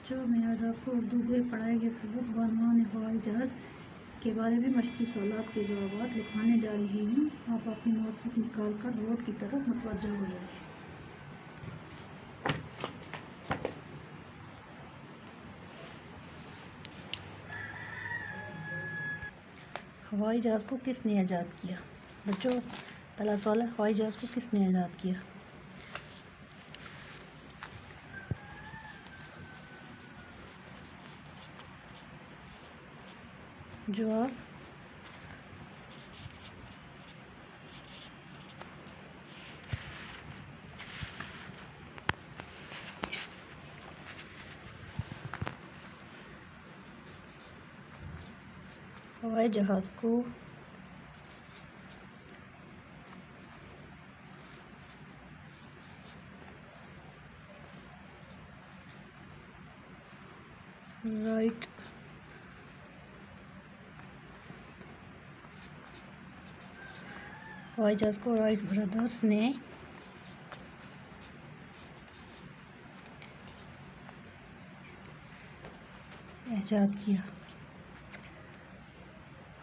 बच्चों, मैं आज आपको उर्दू के पढ़ाए गए सबक बनवाने हवाई जहाज़ के बारे में मश्की सवालात के जवाब लिखवाने जा रही हूँ। आप अपनी नोटबुक निकाल कर बोर्ड की तरफ मुतवज्जह हो जाए। हवाई जहाज़ को किसने आज़ाद किया? बच्चों, पहला सवाल है, हवाई जहाज़ को किसने आज़ाद किया? जवाब हवाई जहाज़ को राइट राइट ब्रदर्स ने आज़ाद किया।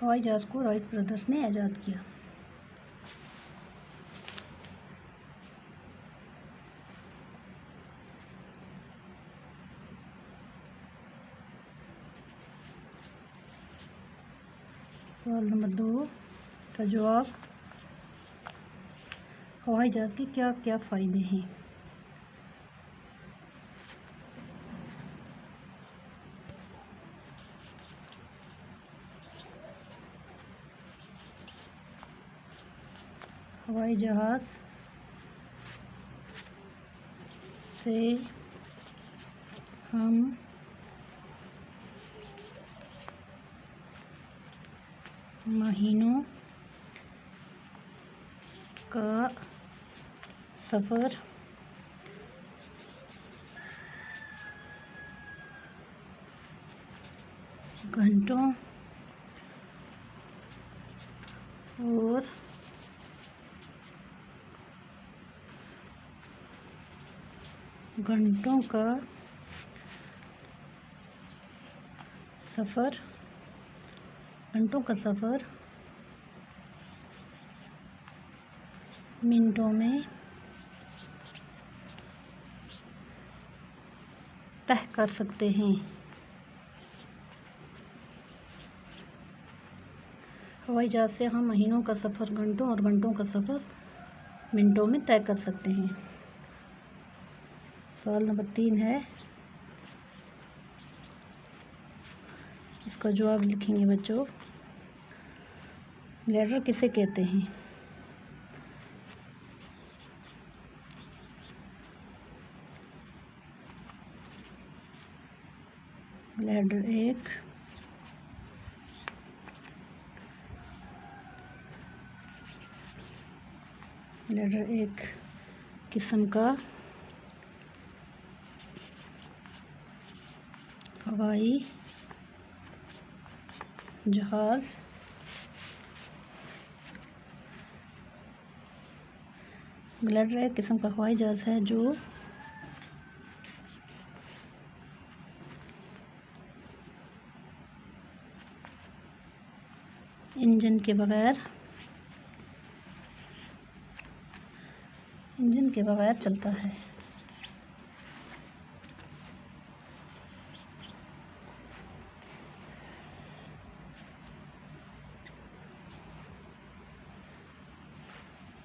हवाई जहाज़ को राइट ब्रदर्स ने आज़ाद किया। सवाल नंबर 2 का जवाब, हवाई जहाज़ के क्या क्या फ़ायदे हैं? हवाई जहाज़ से हम महीनों का सफ़र घंटों और घंटों का सफ़र मिनटों में तय कर सकते हैं। हवाई जहाज़ से हम महीनों का सफ़र घंटों और घंटों का सफ़र मिनटों में तय कर सकते हैं। सवाल नंबर 3 है, इसका जवाब लिखेंगे बच्चों। ग्लाइडर किसे कहते हैं? ग्लाइडर एक किस्म का हवाई जहाज़ ग्लाइडर एक किस्म का हवाई जहाज़ है जो इंजन के बगैर चलता है।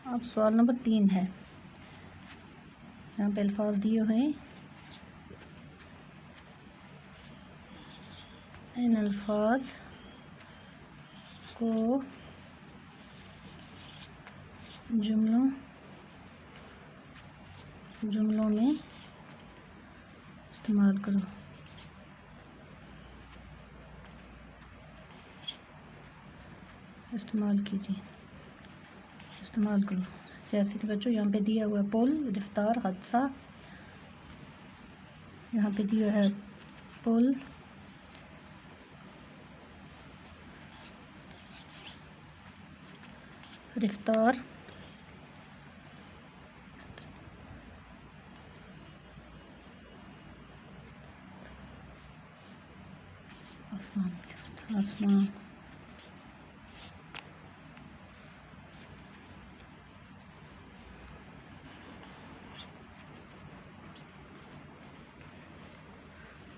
अब सवाल नंबर 3 है, यहाँ पे अल्फाज दिए हुए हैं। इन अल्फाज को जुमलों में इस्तेमाल करो। इस्तेमाल करो। जैसे कि बच्चों यहाँ पे दिया हुआ है पुल, रफ्तार, हादसा। यहाँ पे दिया है पुल, रफ्तार, आसमान आसमान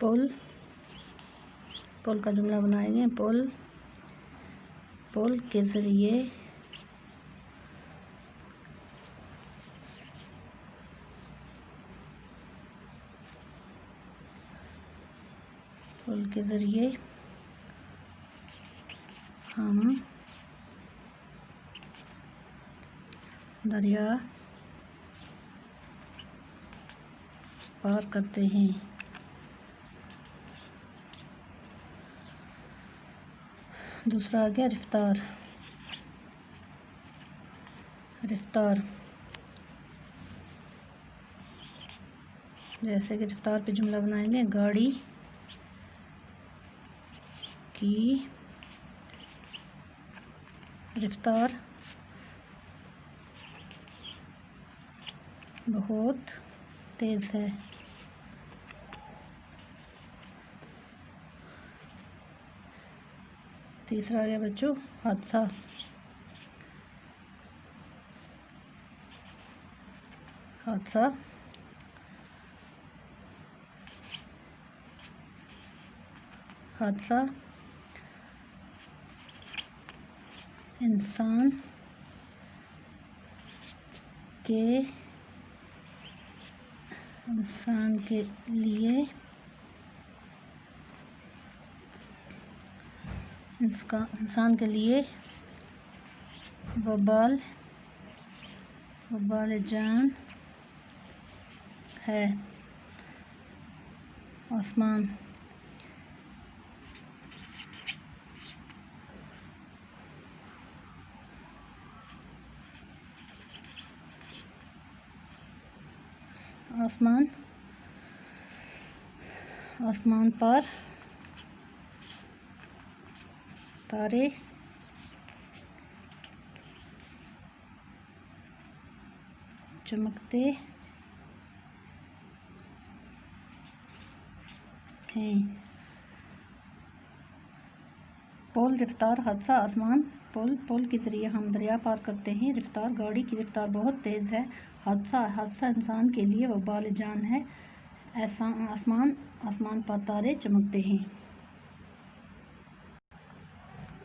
पुल पुल का जुमला बनाएंगे। पुल पुल के ज़रिए पुल के ज़रिए हम दरिया पार करते हैं। दूसरा आ गया रफ्तार। रफ्तार जैसे कि रफ्तार पे जुमला बनाएंगे। गाड़ी की रफ्तार बहुत तेज़ है। तीसरा आ गया बच्चों हादसा। हादसा हादसा इंसान के लिए वबाल जान है। आसमान आसमान आसमान पर तारे चमकते हैं। पुल रफ्तार हादसा आसमान। पुल के ज़रिए हम दरिया पार करते हैं। रफ्तार गाड़ी की रफ्तार बहुत तेज़ है। हादसा इंसान के लिए वबाल जान है। आसमान पर तारे चमकते हैं।